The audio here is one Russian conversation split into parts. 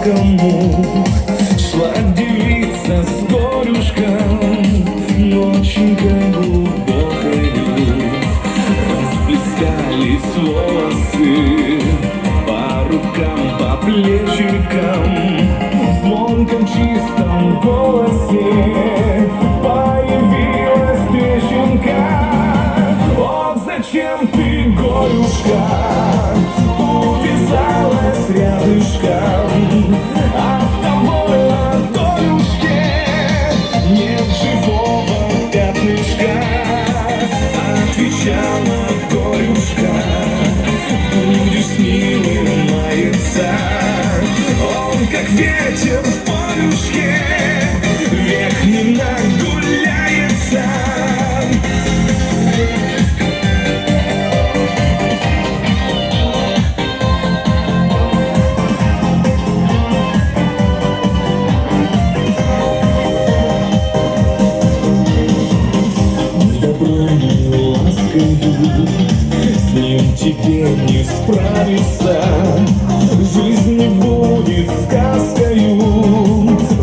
звонкому шла девица с горюшком, ноченькой глубокою. Расплескались волосы по рукам, по плечикам, в звонком чистом голосе появилась трещинка. Вот зачем ты, горюшка, увязалась рядышком? Оттого на горюшке нет живого пятнышка. Отвечала горюшка: будешь с милым маяться. Он как ветер в полюшке, век не нагуляется. Добром и ласкою с ним тебе не справиться. Жизнь не будет сказкою.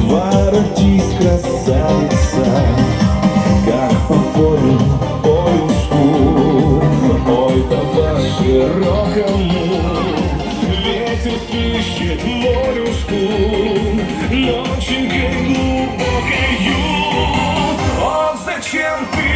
Воротись, красавица, как по полю полюшку. Ой, по широкому ветер свищет волюшку, ноченькой глубокою. Ох, зачем ты,